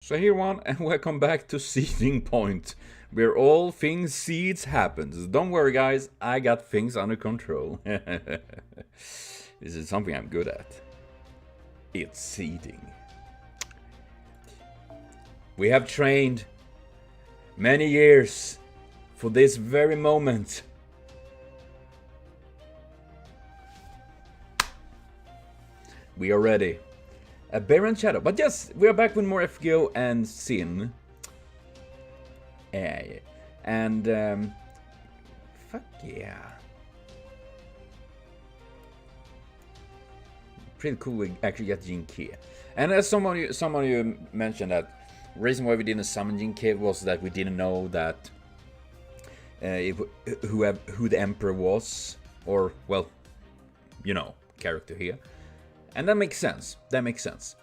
So here one, and welcome back to Seeding Point, where all things seeds happens. Don't worry guys, I got things under control. This is something I'm good at. It's seeding. We have trained many years for this very moment. We are ready. A barren shadow. But yes, we are back with more FGO and Sin. And fuck yeah. Pretty cool we actually got Jin Key. And as some of you mentioned that reason why we didn't summon Jin Key was that we didn't know that who the Emperor was, or well, you know, character here. And that makes sense. That makes sense.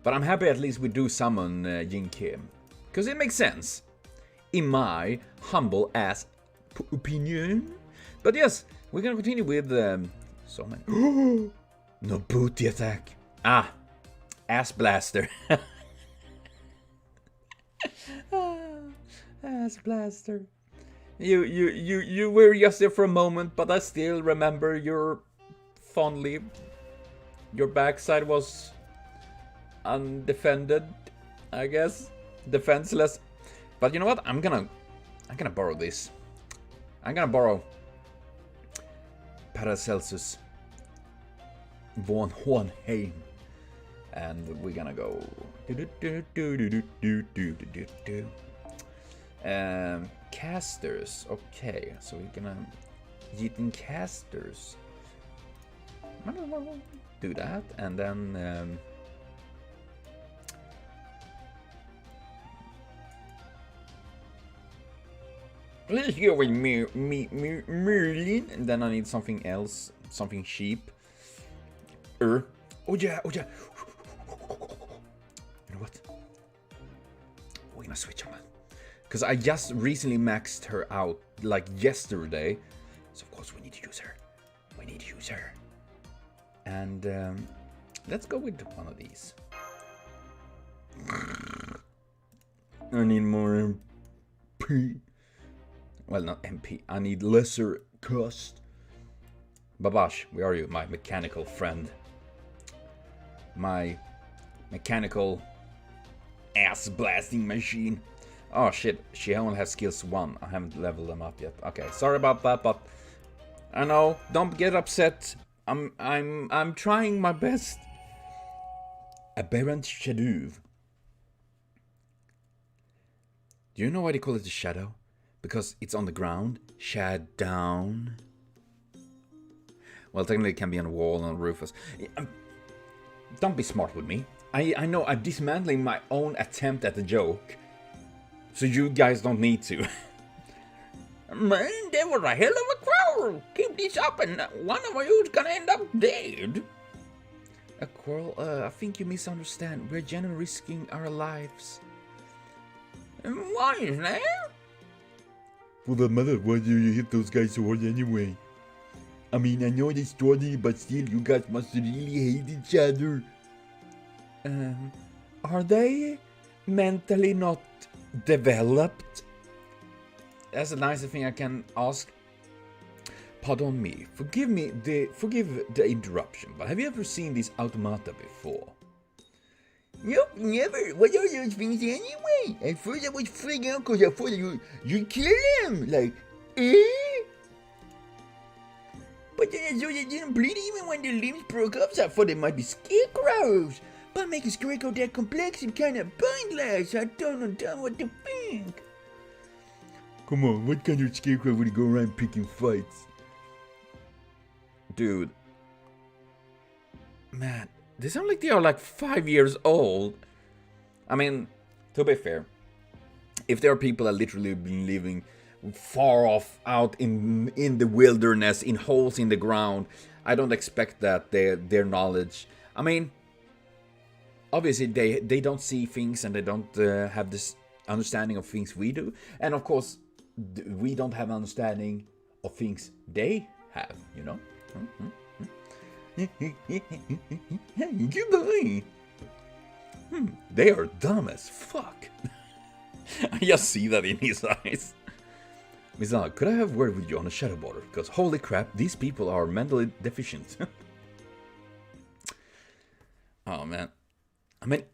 But I'm happy at least we do summon Jin Kim. Because it makes sense. In my humble ass opinion. But yes, we're gonna continue with so many. No booty attack. Ah, ass blaster. Ass blaster. You were just there for a moment, but I still remember your fondly. Your backside was undefended, I guess, defenseless. But you know what? I'm gonna borrow this. I'm gonna borrow Paracelsus von Hohenheim, and we're gonna go. Casters. Okay, so we're gonna eating casters. Do that, and then let's go with Merlin, and then I need something else, something cheap. Oh yeah. You know what? We're gonna switch on, because I just recently maxed her out like yesterday, so of course we need to use her. And let's go with one of these. I need more MP. Well, not MP. I need lesser cost. Babash, where are you, my mechanical friend? My mechanical ass blasting machine. Oh shit, she only has skills 1. I haven't leveled them up yet. Okay, sorry about that, but I know. Don't get upset. I'm trying my best. Aberrant shadow. Do you know why they call it a shadow? Because it's on the ground. Shad down. Well, technically it can be on a wall, on a roof. Don't be smart with me. I know I'm dismantling my own attempt at the joke. So you guys don't need to. Man, that was a hell of a quarrel. Keep this up and one of you's gonna end up dead. A quarrel? I think you misunderstand. We're genuinely risking our lives. And why is that? For the matter, why do you hit those guys so hard anyway? I mean, I know they story, but still, you guys must really hate each other. Are they mentally not developed? That's the nicest thing I can ask. Pardon me, forgive the interruption, but have you ever seen these automata before? Nope, never. What are those things anyway? At first I was freaking out because I thought you'd kill them. Like, eh? But then I saw they didn't bleed even when their limbs broke up, so I thought they might be scarecrows. But making a scarecrow that complex and kind of pointless. I don't know what to think. Come on, what kind of scarecrow would go around picking fights? Dude. Man, they sound like they are like 5 years old. I mean, to be fair, if there are people that literally been living far off out in the wilderness, in holes in the ground, I don't expect that their knowledge. I mean, obviously they don't see things and they don't have this understanding of things we do, and of course we don't have understanding of things they have, you know. Goodbye. They are dumb as fuck. I just see that in his eyes. Miss Anna, could I have a word with you on a shadow border? Because holy crap, these people are mentally deficient. Oh man. I mean,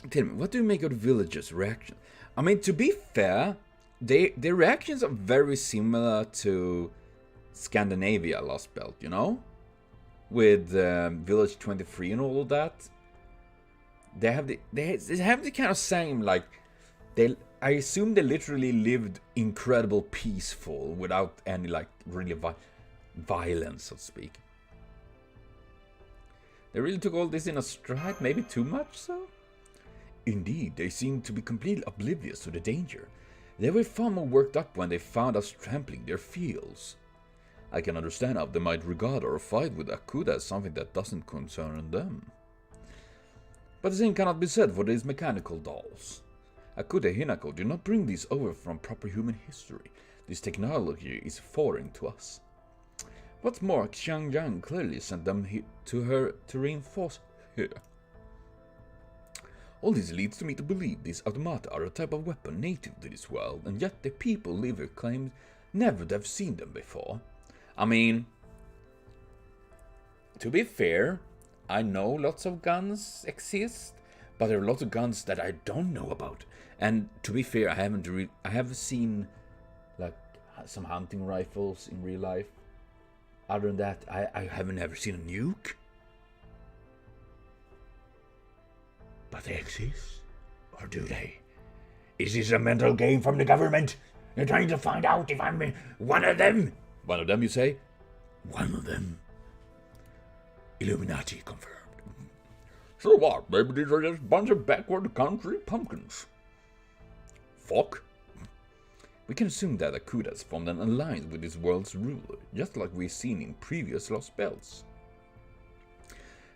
tell me, what do you make of the villagers' reaction? I mean, to be fair, their reactions are very similar to Scandinavia Lostbelt, you know? With Village 23 and all of that. They have the kind of same, like, I assume they literally lived incredible peaceful without any, like, really violence, so to speak. They really took all this in a stride, maybe too much so? Indeed, they seemed to be completely oblivious to the danger. They were far more worked up when they found us trampling their fields. I can understand how they might regard our fight with Akuda as something that doesn't concern them. But the same cannot be said for these mechanical dolls. Akuda Hinako did not bring these over from proper human history. This technology is foreign to us. What's more, Xiangyang clearly sent them to her to reinforce her. All this leads me to believe these automata are a type of weapon native to this world, and yet the people living claim never to have seen them before. I mean, to be fair, I know lots of guns exist, but there are lots of guns that I don't know about. And to be fair, I haven't seen like some hunting rifles in real life. Other than that, I haven't ever seen a nuke. But they exist, or do they? Is this a mental game from the government? They're trying to find out if I'm one of them. One of them, you say? One of them. Illuminati confirmed. So what? Maybe these are just a bunch of backward country pumpkins. Fuck. We can assume that Akuda's formed an alliance with this world's ruler, just like we've seen in previous Lostbelts.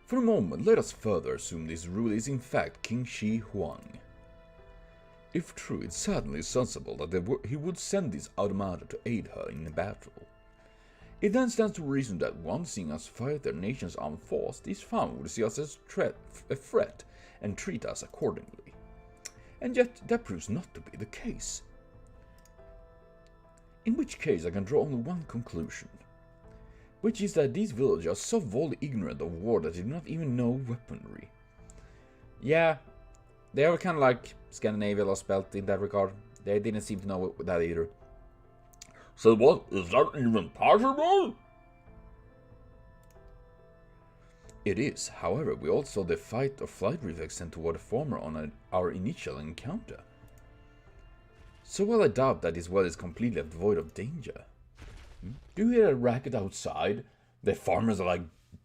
For a moment, let us further assume this ruler is in fact King Shi Huang. If true, it's certainly sensible that he would send this automata to aid her in a battle. It then stands to reason that one seeing us fight their nation's armed force, this family would see us as a threat and treat us accordingly. And yet, that proves not to be the case. In which case, I can draw only one conclusion, which is that these villagers are so wholly ignorant of war that they do not even know weaponry. Yeah, they are kind of like Scandinavia Lostbelt in that regard. They didn't seem to know that either. So what? Is that even possible? It is. However, we also saw the fight or flight reflex sent toward the former on our initial encounter. So while I doubt that this world is completely devoid of danger. Do you hear a racket outside? The farmers are like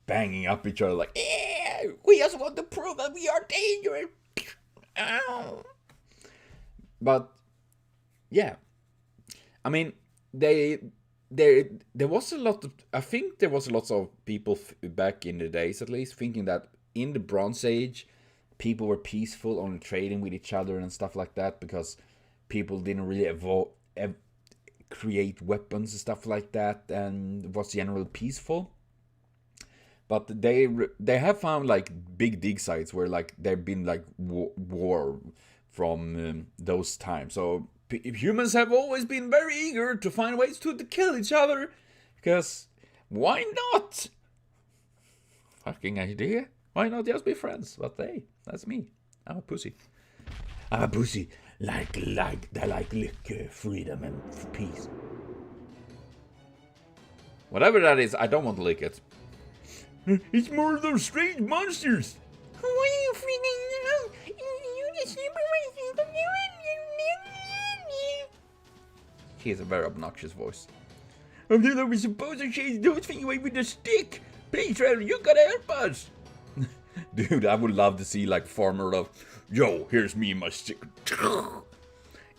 banging up each other like, yeah, we just want to prove that we are dangerous. Ow. But yeah, I mean, there was a lot of, I think there was a lot of people back in the days at least thinking that in the Bronze Age people were peaceful, only trading with each other and stuff like that because people didn't really create weapons and stuff like that and was generally peaceful. But they have found like big dig sites where like there've been like war from those times. So humans have always been very eager to find ways to kill each other because why not? Fucking idea. Why not just be friends? But hey, that's me. I'm a pussy. I'm a pussy. Like freedom and peace. Whatever that is, I don't want to lick it. It's more of those strange monsters. Why are you freaking out? You just He has a very obnoxious voice. I thought we supposed to chase those things away with a stick. Please, Trevor, you gotta help us. Dude, I would love to see like farmer of, yo, here's me and my stick.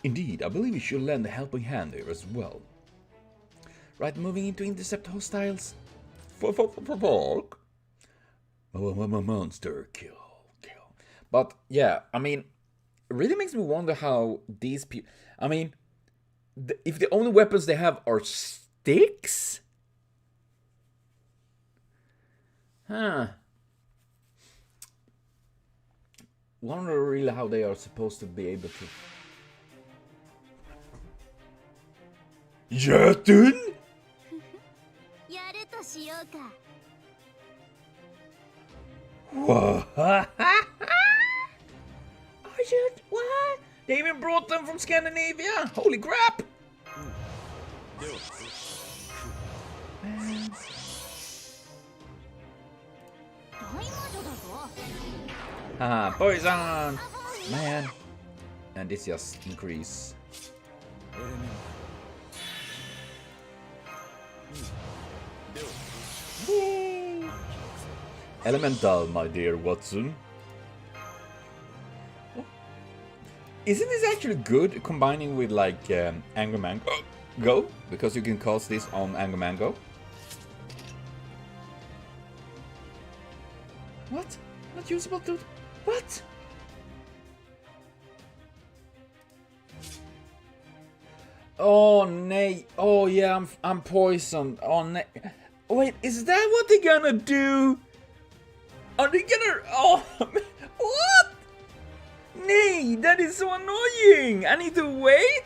Indeed, I believe we should lend a helping hand here as well. Right, moving into intercept hostiles. Fuck. Monster kill. But yeah, I mean, it really makes me wonder how these people. I mean, if the only weapons they have are sticks, huh? wonder really how they are supposed to be able to. Jötun? やるとしようか。 What? Oh shit! What? They even brought them from Scandinavia! Holy crap! Man. 大魔女だぞ。 Haha, poison! Man. And this just increase. Yay. Elemental, my dear Watson. Oh. Isn't this actually good combining with like Angry Mango? Go? Because you can cast this on Angry Mango. What? Not usable, dude. What? Oh nay. Oh yeah, I'm poisoned. Oh nay. Wait, is that what they're gonna do? Are they gonna? Oh, what? Nay, that is so annoying. I need to wait.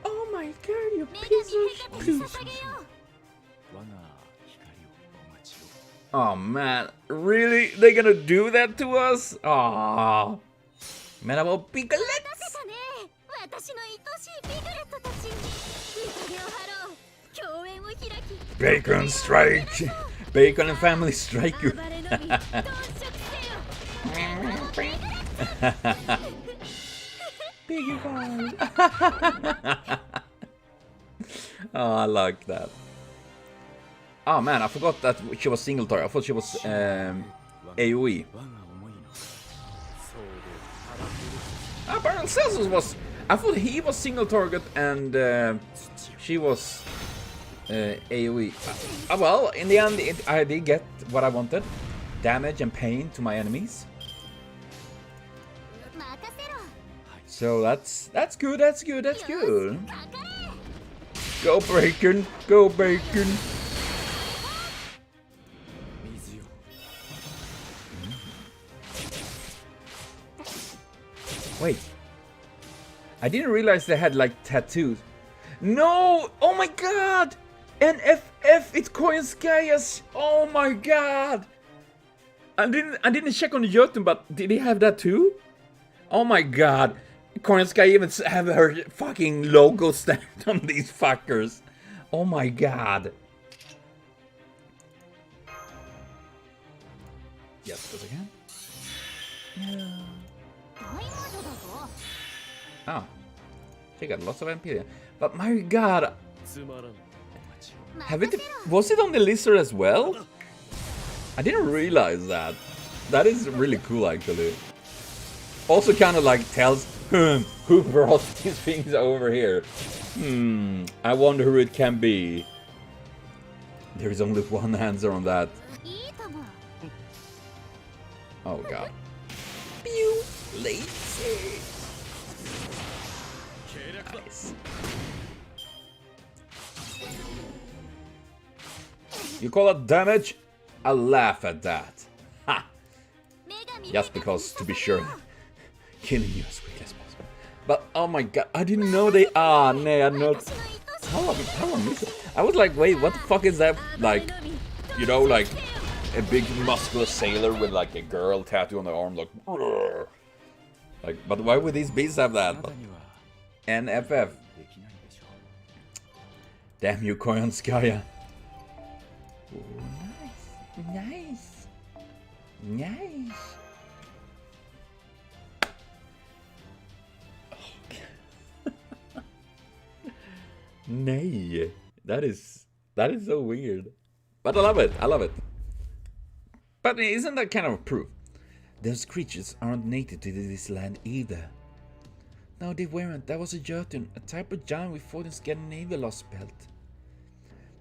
Oh my god, you 女神 piece ヘ of カテ shit. に捧げよう。 Oh man, really? They're gonna do that to us? Ah, man, I will pick a 出せたね。私の愛しいピグレットたち。宴を張ろう。共演を開き。 Bacon strike! Bacon and family strike you! 暴れのみ、頓食せよ。ピグレット。 Piggy farm! Oh, I like that. Oh man, I forgot that she was single target. I thought she was AoE. Ah, Paracelsus was. I thought he was single target and she was AoE. Well, in the end, I did get what I wanted: damage and pain to my enemies. 任せろ。 So that's good. That's good. That's good. かかれ。 Go bacon. Go bacon. Wait. I didn't realize they had like tattoos. No! Oh my god! NFF, it's Koyanskaya's. Oh my god! I didn't check on the Jotun, but did he have that too? Oh my god. Koyanskaya even have her fucking logo stamped on these fuckers. Oh my god. Yes, because I can. 大魔女だぞ。 Oh. She got lots of MP. But my god. Have it, was it on the lizard as well? I didn't realize that. That is really cool actually. Also kind of like tells who brought these things over here. I wonder who it can be. There is only one answer on that. いいとも。 Oh god. Pew! Lazy. Nice. You call it damage? I laugh at that. Ha! 女神 Just because, to be sure, killing you as quickly as possible. But oh my god, I didn't know they are. Nah, I'm not. 私の愛しい How I missed it? I was like, wait, what the fuck is that? Like, you know, like a big muscular sailor with like a girl tattoo on the arm, like, "Brrr." Like, but why would these beasts have that? But, NFF. Damn you, Koyanskaya. Oh, nice. Nice. Nay. That is so weird. But I love it. I love it. But isn't that kind of proof? Those creatures aren't native to this land either. No, they weren't. That was a Jotun, a type of giant we fought in Scandinavia Lostbelt.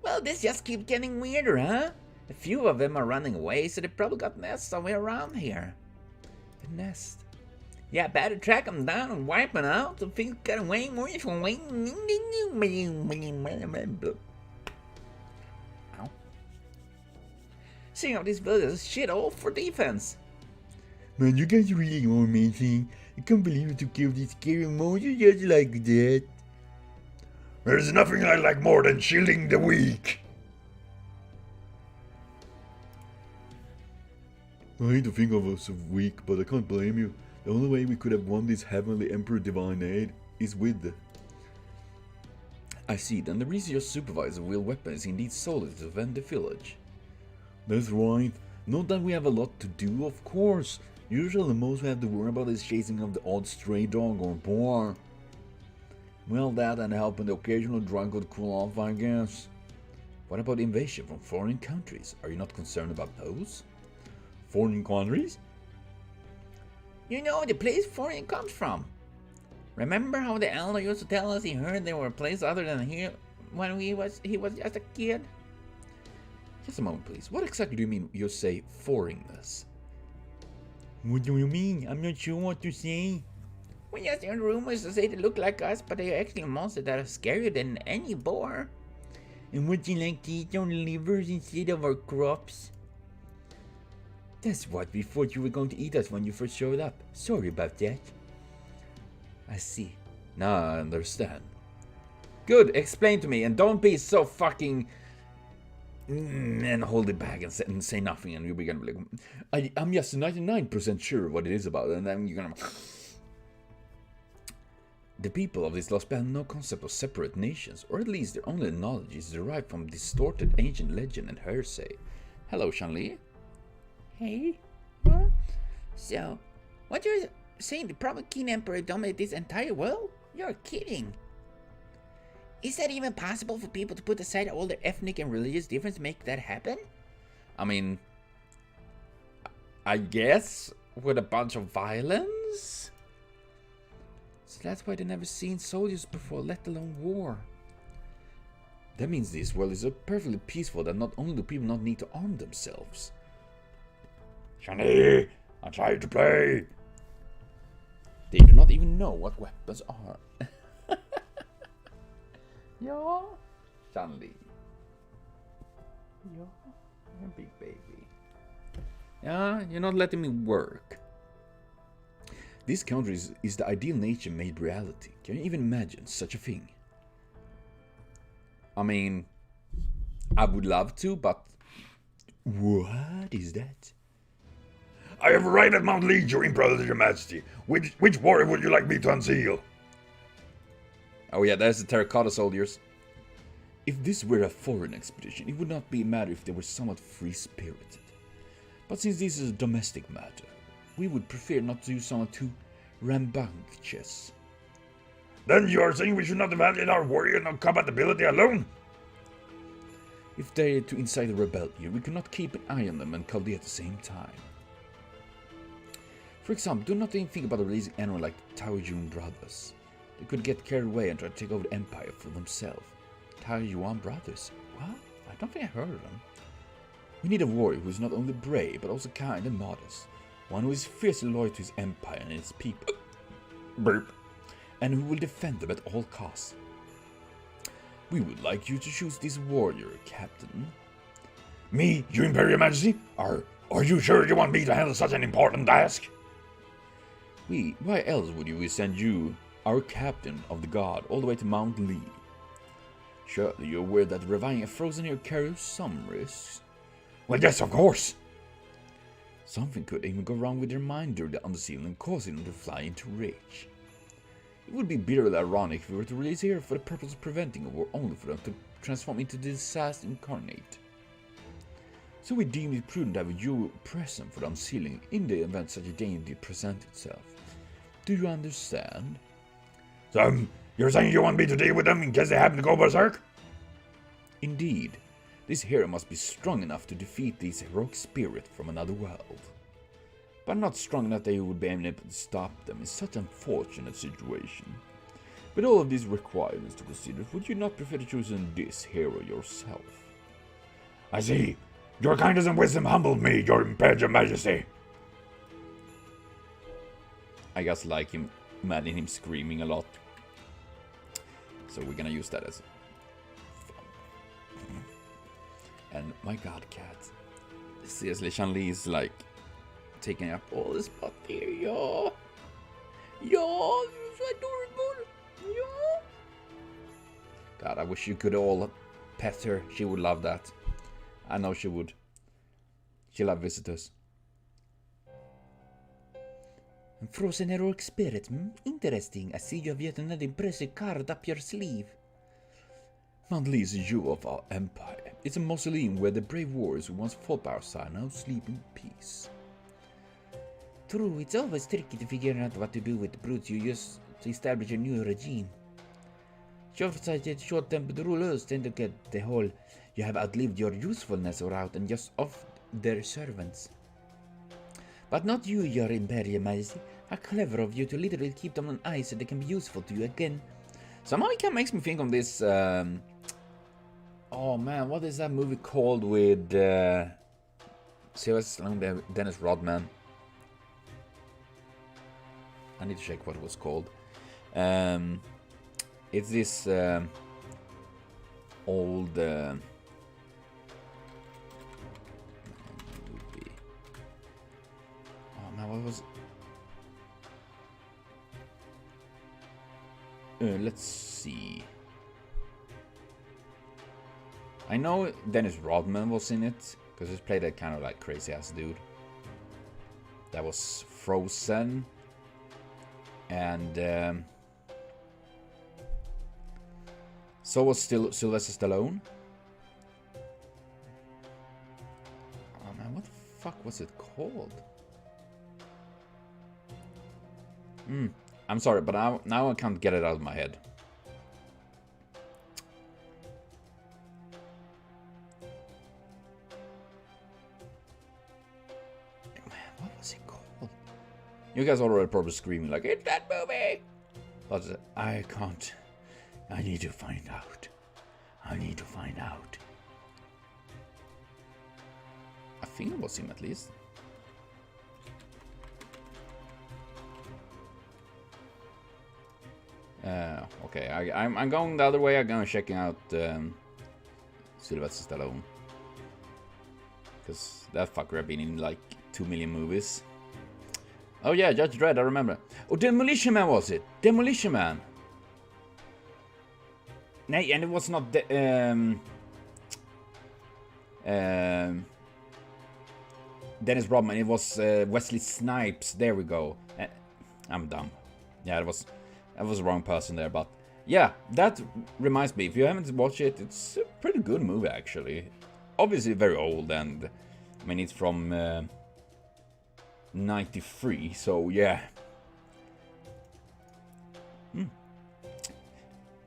Well, this just keeps getting weirder, huh? A few of them are running away, so they probably got nests somewhere around here. A nest. Yeah, better track them down and wipe them out so things get way more from way. Ow. Seeing how these villagers shit all for defense. Man, you guys really are amazing. I can't believe you took care of this scary monster just like that. There's nothing I like more than shielding the weak. I hate to think of us as weak, but I can't blame you. The only way we could have won this heavenly Emperor Divine Aid is with the... I see, then the reason your supervisor wield weapon is indeed solely to defend the village. That's right. Not that we have a lot to do, of course. Usually the most we have to worry about is chasing of the odd stray dog or boar. Well, that and helping the occasional drunkard cool off, I guess. What about invasion from foreign countries? Are you not concerned about those? Foreign countries? You know the place foreign comes from. Remember how the elder used to tell us he heard there were places other than here when he was just a kid? Just a moment, please. What exactly do you mean you say foreignness? What do you mean? I'm not sure what to say. We just heard rumors to say they look like us, but they are actually monsters that are scarier than any boar. And would you like to eat our livers instead of our crops? That's what we thought you were going to eat us when you first showed up. Sorry about that. I see. Now I understand. Good, explain to me and don't be so fucking... and hold it back and say nothing and you'll be gonna be like... I'm just 99% sure what it is about and then you're gonna... The people of this Lostbelt have no concept of separate nations, or at least their only knowledge is derived from distorted ancient legend and hearsay. Hello, Shanli. Hey? Huh? So, what you're saying the proper King Emperor dominated this entire world? You're kidding. Is that even possible for people to put aside all their ethnic and religious differences to make that happen? I mean... I guess, with a bunch of violence? So that's why they never seen soldiers before, let alone war. That means this world is so perfectly peaceful that not only do people not need to arm themselves. Shani, I tried to play. They do not even know what weapons are. Ja, Shanli. Ja, you're a big baby. Yeah, you're not letting me work. This country is the ideal nature made reality. Can you even imagine such a thing? I mean, I would love to, but... What is that? I have arrived at Mount Lee, your Imperial Your Majesty. Which warrior would you like me to unseal? Oh yeah, there's the terracotta soldiers. If this were a foreign expedition, it would not be a matter if they were somewhat free-spirited. But since this is a domestic matter, we would prefer not to use someone too rambunctious. Then you are saying we should not evaluate our warrior and combat ability alone? If they are to incite a rebellion, we cannot keep an eye on them and Chaldea at the same time. For example, do not even think about releasing anyone like the Tao Yun brothers. They could get carried away and try to take over the empire for themselves. Tao Yuan brothers? What? I don't think I heard of them. We need a warrior who is not only brave, but also kind and modest. One who is fiercely loyal to his empire and its people. Burp. And who will defend them at all costs. We would like you to choose this warrior, Captain. Me, your Imperial Majesty? Are you sure you want me to handle such an important task? Why else would we send you, our captain of the guard, all the way to Mount Lee? Surely you're aware that reviving a frozen hero carries some risks. Well, yes, of course. Something could even go wrong with their mind during the unsealing, causing them to fly into rage. It would be bitterly ironic if we were to release here for the purpose of preventing a war, only for them to transform into the disaster incarnate. So we deemed it prudent to have you present for the unsealing in the event such a danger did present itself. Do you understand? So, you're saying you want me to deal with them in case they happen to go berserk? Indeed. This hero must be strong enough to defeat these heroic spirits from another world. But not strong enough that you would be able to stop them in such an unfortunate situation. With all of these requirements to consider, would you not prefer to choose this hero yourself? I see. Your kindness and wisdom humbled me, your Imperial Majesty. I just like him, imagining him screaming a lot. So we're gonna use that as fun. And my god, cat. Seriously, Shanli is like taking up all the spot here. Yeah. Yeah, you're so adorable. Yeah. God, I wish you could all pet her. She would love that. I know she would. She loves visitors. Frozen heroic spirit. Interesting. I see you have yet another impressive card up your sleeve. Mount Lee is a jewel of our empire. It's a mausoleum where the brave warriors who once fought by our side now sleep in peace. True, it's always tricky to figure out what to do with the brutes you use to establish a new regime. Short-sighted, short-tempered rulers tend to get the whole "you have outlived your usefulness" route and just off their servants. But not you, your Imperial Majesty. How clever of you to literally keep them on ice so they can be useful to you again. Somehow it kind of makes me think of this. Oh man, what is that movie called with Sylvester Stallone, Dennis Rodman? I need to check what it was called. It's this old movie. Oh man, what was? Let's see. I know Dennis Rodman was in it because he played that kind of like crazy ass dude. That was Frozen, and so was still Sylvester Stallone. Oh man, what the fuck was it called? I'm sorry, but now I can't get it out of my head. What was it called? You guys are already probably screaming like, it's that movie! But I can't. I need to find out. I need to find out. I think it was him at least. Okay, I'm going the other way. I'm going checking out Sylvester Stallone, because that fucker have been in like 2 million movies. Oh yeah, Judge Dredd, I remember. Oh, Demolition Man was it? Demolition Man. Nej, and it was not Dennis Rodman. It was Wesley Snipes. There we go. I'm dumb. Yeah, I was the wrong person there, but yeah, that reminds me, if you haven't watched it, it's a pretty good movie actually. Obviously very old, and I mean it's from 93, so yeah.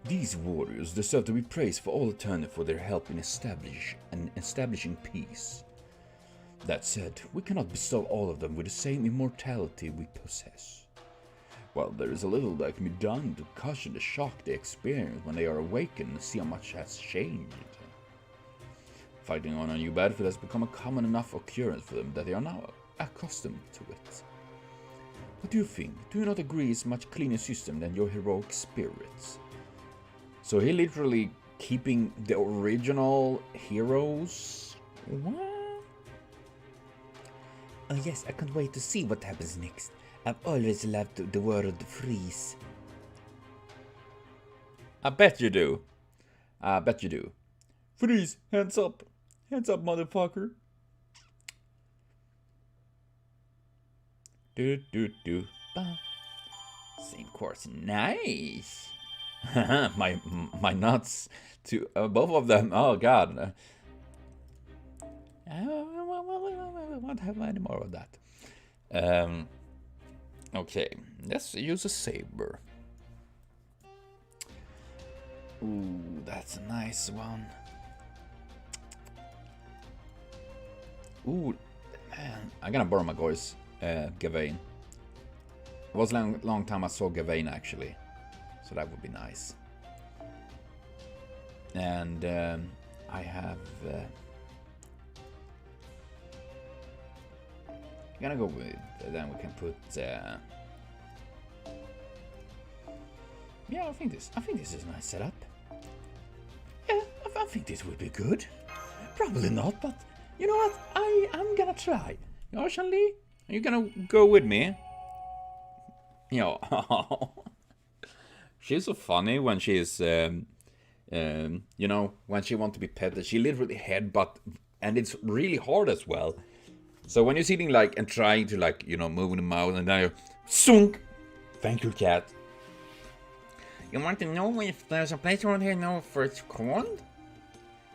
These warriors deserve to be praised for all eternity for their help in establishing peace. That said, we cannot bestow all of them with the same immortality we possess. While there is a little that can be done to cushion the shock they experience when they are awakened and see how much has changed. Fighting on a new battlefield has become a common enough occurrence for them that they are now accustomed to it. What do you think? Do you not agree it's a much cleaner system than your heroic spirits? So he literally keeping the original heroes? What? Oh yes, I can't wait to see what happens next. I've always loved the word freeze. I bet you do. I bet you do. Freeze! Hands up! Hands up, motherfucker! Do do do. Bah. Same course. Nice! my nuts to both of them. Oh god. I won't have any more of that. Okay, let's use a saber. Ooh, that's a nice one. Ooh, man, I'm gonna borrow my guys, Gawain. It was a long time I saw Gawain actually, so that would be nice. And I have. I'm gonna go with. Then we can put. Yeah, I think this is a nice setup. Yeah, I think this would be good. Probably not, but you know what? I'm gonna try. You know, Shan-Li? Are you gonna go with me? You know, she's so funny when she's, you know, when she wants to be petted. She literally headbutt, and it's really hard as well. So when you're sitting like and trying to like, you know, move the mouth, and then you're sunk. Thank you, cat. You want to know if there's a place around here known for its corn?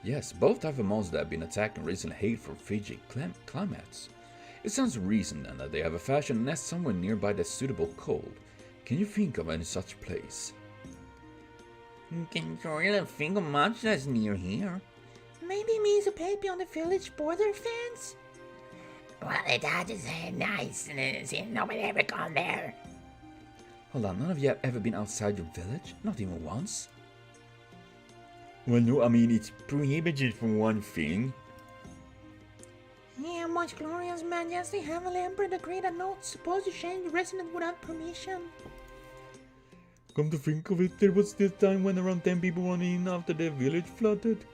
Yes, both type of monsters have been attacked and recently hailed for frigid climates. It stands to reason then that they have a fashioned nest somewhere nearby that's suitable cold. Can you think of any such place? Can you really think of much that's near here? Maybe means a baby on the village border fence? Well, it is nice, and nobody ever gone there. Hold on, none of you have ever been outside your village? Not even once? Well, no, I mean, it's prohibited for one thing. Yeah, much glorious majesty, heavenly emperor decreed that not supposed to change the resident without permission. Come to think of it, there was this time when around 10 people went in after their village flooded.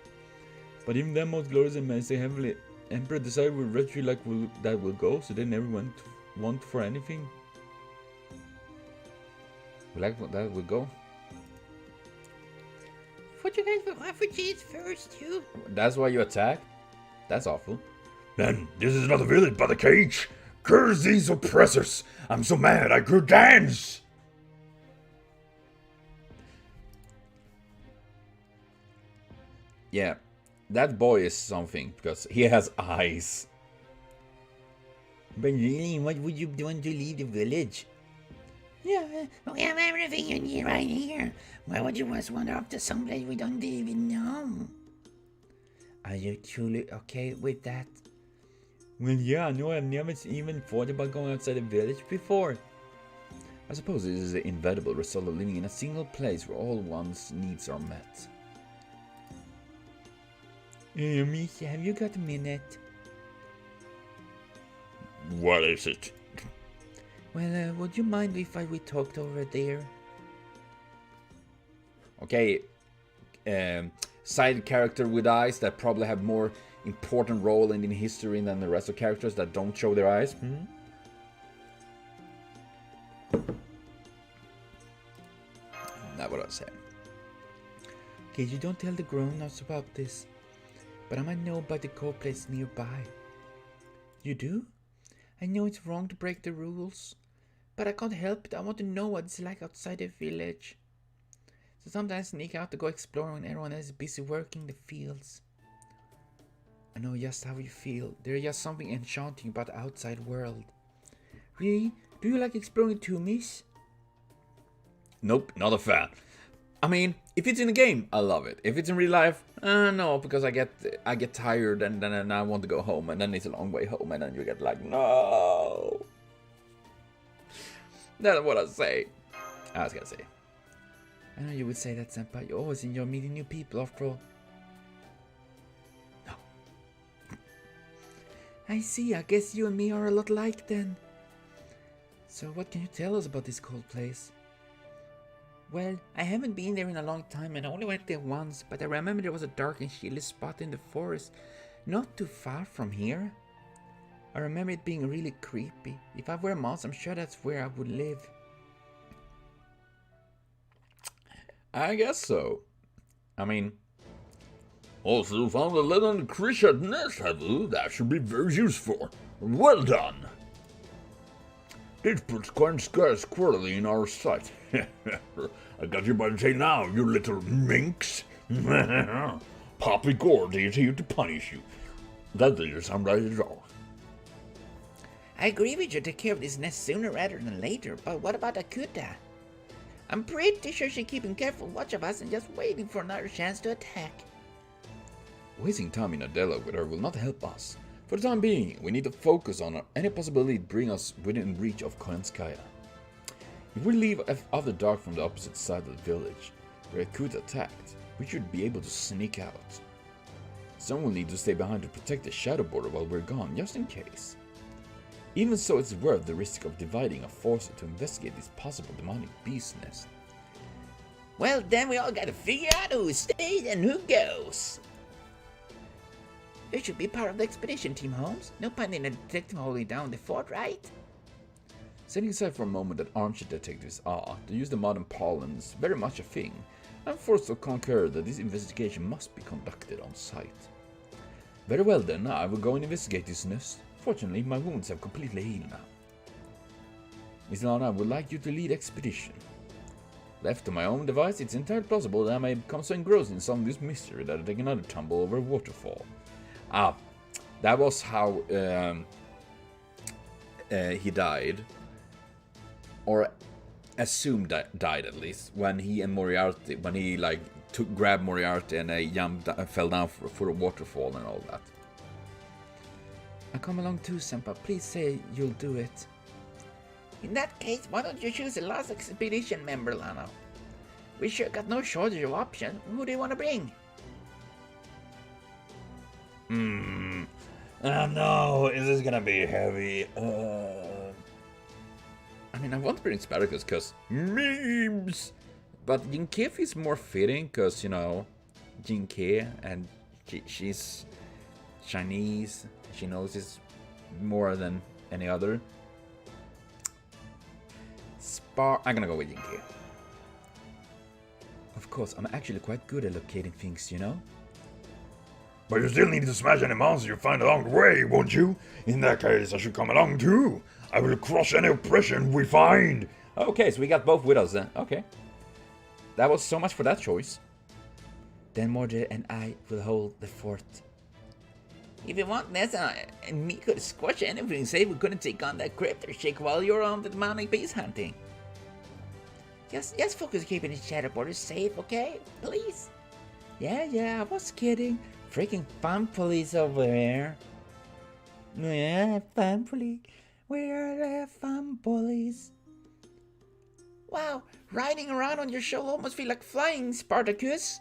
But even then, most glorious and majesty heavenly emperor decided with retreat like that will go, so they never want for anything. Like that will go? Thought you guys were refugees first, too. That's why you attack? That's awful. Then, this is not a village but a cage. Curse these oppressors. I'm so mad I could dance. Yeah, that boy is something, because he has eyes. But really, what would you do to leave the village? Yeah, we have everything you need right here. Why would you just wander off to someplace we don't even know? Are you truly okay with that? Well, yeah, no, I've never even thought about going outside the village before. I suppose this is the inevitable result of living in a single place where all one's needs are met. Misha, have you got a minute? What is it? Well, would you mind if we talked over there? Okay, side character with eyes that probably have more important role in history than the rest of characters that don't show their eyes. That's what I said. Okay, you don't tell the grown-ups about this, but I might know about the cold place nearby. You do? I know it's wrong to break the rules, but I can't help it. I want to know what it's like outside the village. So sometimes I sneak out to go exploring when everyone else is busy working the fields. I know just how you feel. There's just something enchanting about the outside world. Really? Do you like exploring too, miss? Nope, not a fan. I mean, if it's in a game, I love it. If it's in real life, no, because I get tired and then I want to go home, and then it's a long way home, and then you get like, no. That's what I say. I was gonna say. I know you would say that, senpai. You always enjoy meeting new people, after all. No. I see. I guess you and me are a lot alike then. So what can you tell us about this cold place? Well, I haven't been there in a long time and I only went there once, but I remember there was a dark and chilly spot in the forest, not too far from here. I remember it being really creepy. If I were a mouse, I'm sure that's where I would live. I guess so. I mean, Also found a LanokirX nest, have you? That should be very useful. Well done. This puts quite squarely in our sight. I got you by the tail now, you little minx. Poppy Gordy is here to punish you. That doesn't sound right at all. I agree with you to take care of this nest sooner rather than later, but what about Akuta? I'm pretty sure she's keeping careful watch of us and just waiting for another chance to attack. wasting time in a dialogue with her will not help us. For the time being, we need to focus on any possibility to bring us within reach of Koenskaya. If we leave after dark from the opposite side of the village, where Akuta attacked, we should be able to sneak out. Someone will need to stay behind to protect the shadow border while we're gone, just in case. Even so, it's worth the risk of dividing a force to investigate this possible demonic beast nest. Well, then we all gotta figure out who stays and who goes. You should be part of the expedition team, Holmes. No point in a detective holding down the fort, right? Setting aside for a moment that armchair detectives are, to use the modern parlance, very much a thing, I'm forced to concur that this investigation must be conducted on site. Very well then, I will go and investigate this nest. Fortunately, my wounds have completely healed now. Miss Lana, I would like you to lead expedition. Left to my own device, it's entirely plausible that I may become so engrossed in some of this mystery that I take another tumble over a waterfall. Ah, that was how he died. Or assumed died at least, when he and Moriarty, when he like grabbed Moriarty and jumped, fell down for a waterfall and all that. I'll come along too, Senpai. Please say you'll do it. In that case, why don't you choose a last expedition member, Lano? We sure got no shortage of options. Who do you want to bring? No, is this gonna be heavy? I mean, I want to bring Spartacus because memes! But Jinke is more fitting because, you know, Jinke and she's Chinese. She knows this more than any other. I'm gonna go with Jinke. Of course, I'm actually quite good at locating things, you know? But you still need to smash any monsters you find along the way, won't you? In that case, I should come along too. I will crush any oppression we find. Okay, so we got both with us then. Okay. That was so much for that choice. Then Mordred and I will hold the fort. If you want, Nessa and me could squash anything and say we're gonna take on that cryptor chick while you're on the demonic beast hunting. Just focus on keeping the shadow borders safe, okay? Please. Yeah, I was kidding. Freaking fun police over there. Yeah, fun police. Where are the fun bullies? Wow, riding around on your shoulder almost feel like flying, Spartacus.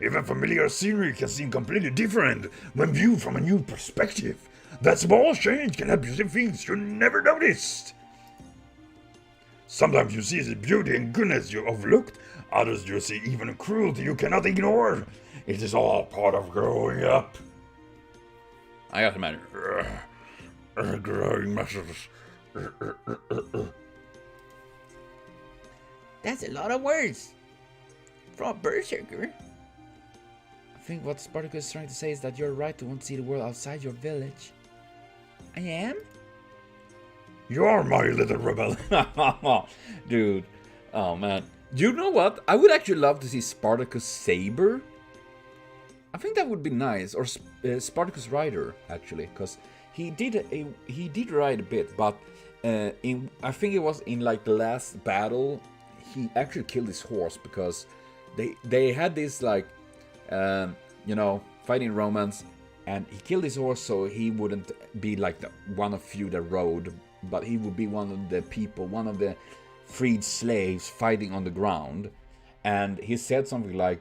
Even familiar scenery can seem completely different when viewed from a new perspective. That small change can help you see things you never noticed. Sometimes you see the beauty and goodness you overlooked, others you see even cruelty you cannot ignore. It is all part of growing up. I got to imagine. Growing muscles. That's a lot of words. From a berserker. I think what Spartacus is trying to say is that you're right to want to see the world outside your village. I am? You are my little rebel. Dude. Oh, man. You know what? I would actually love to see Spartacus Saber. I think that would be nice. Or Spartacus Rider, actually. Because he did ride a bit. But I think it was in like the last battle. He actually killed his horse. Because they had this like, you know, fighting Romans. And he killed his horse so he wouldn't be like the one of few that rode. But he would be one of the people, one of the freed slaves fighting on the ground. And he said something like,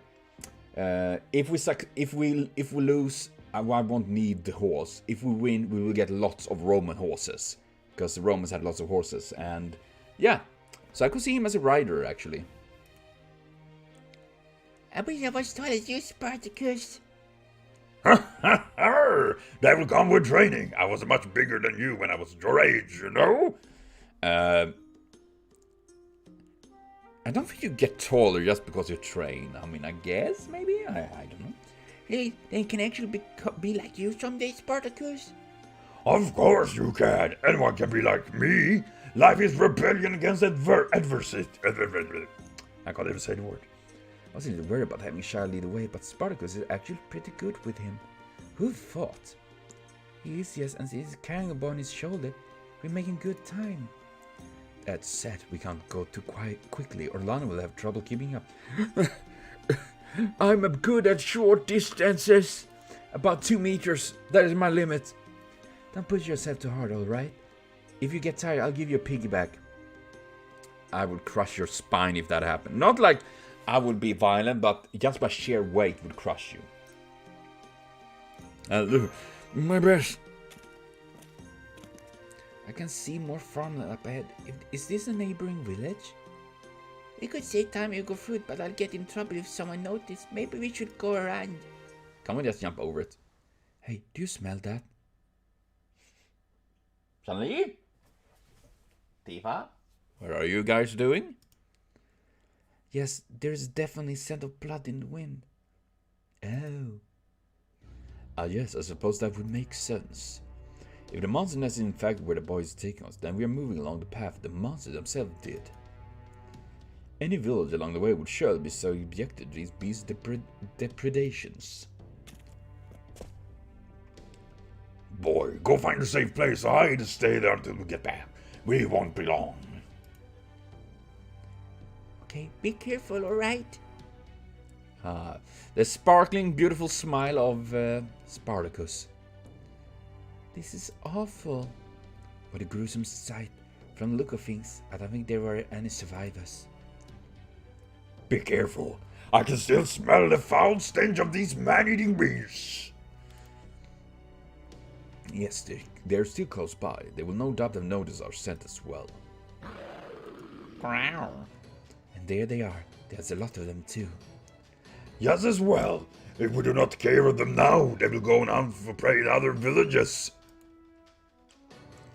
if we lose, I won't need the horse. If we win, we will get lots of Roman horses. Because the Romans had lots of horses. And yeah, so I could see him as a rider, actually. I wish I was tall as you, Spartacus. That will come with training. I was much bigger than you when I was your age, you know? I don't think you get taller just because you train. I mean, I guess, maybe? I don't know. Hey, they can actually be like you someday, Spartacus. Of course you can. Anyone can be like me. Life is rebellion against adversity. I can't even say the word. I was a little worried about having Shire lead the way, but Spartacus is actually pretty good with him. Who thought? He is, yes, and he's carrying a bow on his shoulder. We're making good time. That said, we can't go too quickly, or Lana will have trouble keeping up. I'm good at short distances. About 2 meters. That is my limit. Don't push yourself too hard, alright? If you get tired, I'll give you a piggyback. I would crush your spine if that happened. Not like I would be violent, but just my sheer weight would crush you. I'll do my best. I can see more farmland up ahead. Is this a neighboring village? We could save time and go through it, but I'll get in trouble if someone noticed. Maybe we should go around. Can we just jump over it? Hey, do you smell that? Suddenly? Tifa? What are you guys doing? Yes, there's definitely scent of blood in the wind. Oh. Ah, yes, I suppose that would make sense. If the monster nest is in fact where the boy is taking us, then we are moving along the path the monster themselves did. Any village along the way would surely be subjected to these beasts' depredations. Boy, go find a safe place. I to stay there until we get back. We won't be long. Okay, be careful, alright? Ah, the sparkling, beautiful smile of Spartacus. This is awful. What a gruesome sight. From the look of things, I don't think there were any survivors. Be careful. I can still smell the foul stench of these man-eating beasts. Yes, they're still close by. They will no doubt have noticed our scent as well. And there they are. There's a lot of them too. Yes, as well. If we do not care of them now, they will go and hunt for prey in other villages.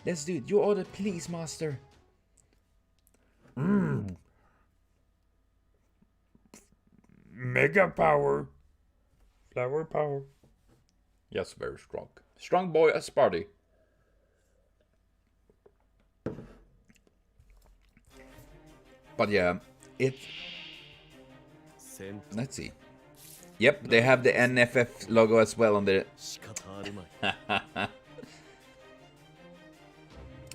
Let's do it. You order, please, master. Mega power. Flower power. Yes, very strong. Strong boy as Sparty. But yeah, let's see. Yep, they have the NFF logo as well on the...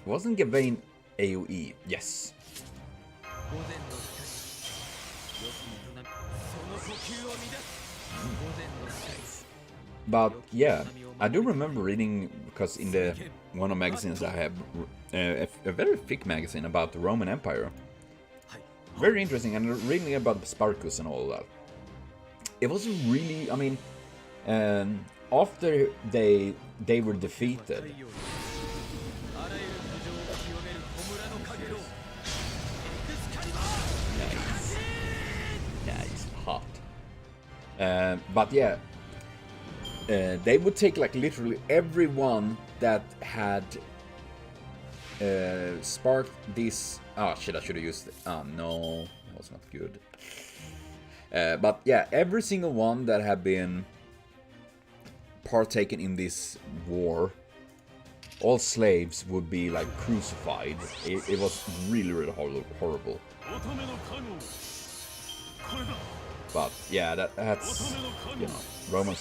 Wasn't Gawain AoE? Yes. But yeah, I do remember reading, because in the one of magazines I have, a very thick magazine about the Roman Empire. Very interesting, and reading about Spartacus and all that. It wasn't really, I mean, after they were defeated. Nice, hot. But yeah. They would take like literally everyone that had sparked this. Oh shit! I should have used it. Oh no, that was not good. But yeah, every single one that had been partaken in this war, all slaves would be like crucified. It was really, really horrible. But yeah, that's you know Roman.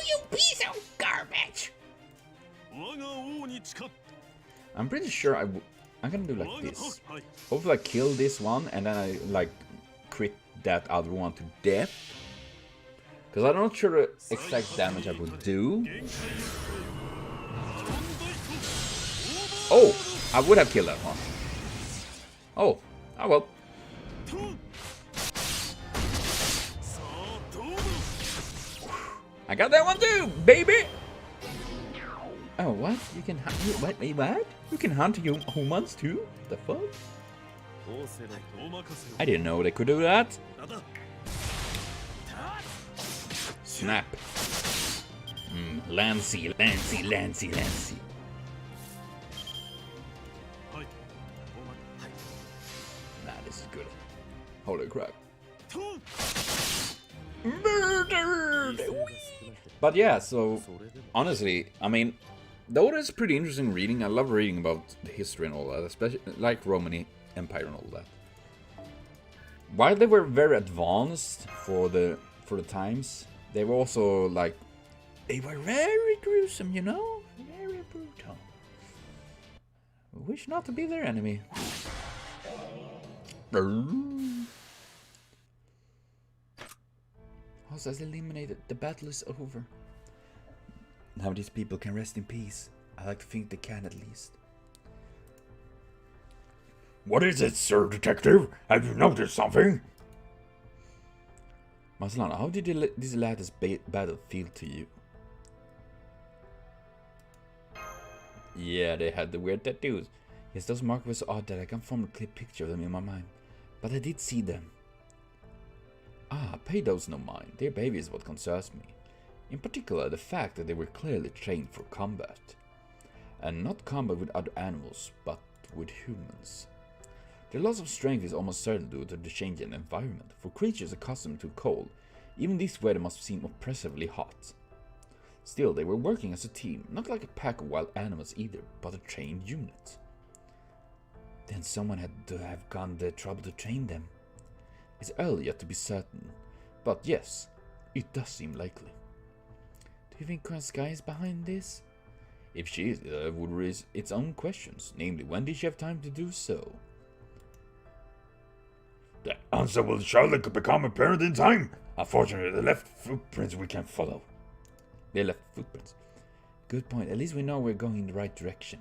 You piece of garbage! I'm pretty sure I'm gonna do like this. Hopefully I kill this one and then I like crit that other one to death. Because I'm not sure the exact damage I would do. Oh! I would have killed that one. Oh well. I got that one too, baby! Oh, what? You can hunt... What? You can hunt humans too? The fuck? I didn't know they could do that. Snap. Lancy. Nah, this is good. Holy crap. Murdered! But yeah, so honestly, I mean, though it's pretty interesting reading. I love reading about the history and all that, especially like Roman Empire and all that. While they were very advanced for the times, they were also like they were very gruesome, you know, very brutal. Wish not to be their enemy. House has eliminated. The battle is over. Now these people can rest in peace. I like to think they can at least. What is it, sir detective? Have you noticed something? Maslan, how did this latest battle feel to you? Yeah, they had the weird tattoos. Yes, those markers were so odd that I can't form a clear picture of them in my mind. But I did see them. Ah, pay those no mind. Their baby is what concerns me. In particular, the fact that they were clearly trained for combat. And not combat with other animals, but with humans. Their loss of strength is almost certain due to the change in environment. For creatures accustomed to cold, even this weather must seem oppressively hot. Still, they were working as a team, not like a pack of wild animals either, but a trained unit. Then someone had to have gone the trouble to train them. It's early yet to be certain, but yes, it does seem likely. Do you think Sky is behind this? If she is, it would raise its own questions, namely, when did she have time to do so? The answer will surely become apparent in time. Unfortunately, they left footprints we can follow. They left footprints. Good point, at least we know we're going in the right direction.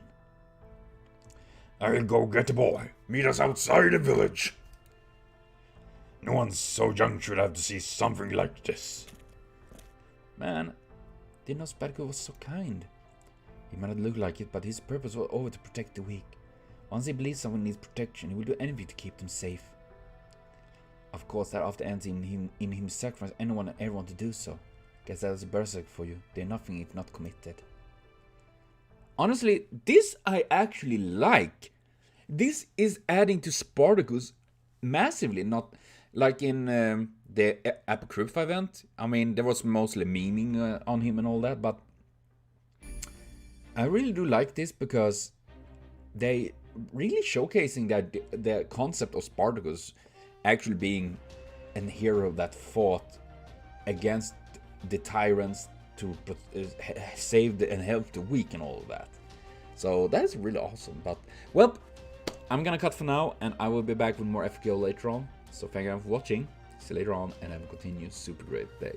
I'll go get the boy. Meet us outside the village. No one so young should have to see something like this. Man, didn't know Sparko was so kind. He might not look like it, but his purpose was always to protect the weak. Once he believes someone needs protection, he will do anything to keep them safe. Of course, that often ends in him sacrificing anyone and everyone to do so. Guess that is a berserk for you. They're nothing if not committed. Honestly, this I actually like. This is adding to Spartacus massively, not like in the Apocrypha event. I mean, there was mostly memeing on him and all that, but I really do like this because they really showcasing that the concept of Spartacus actually being a hero that fought against the tyrants to save and help the weak and all of that. So that is really awesome. But well, I'm gonna cut for now, and I will be back with more FGO later on. So thank you for watching. See you later on, and have a continued super great day.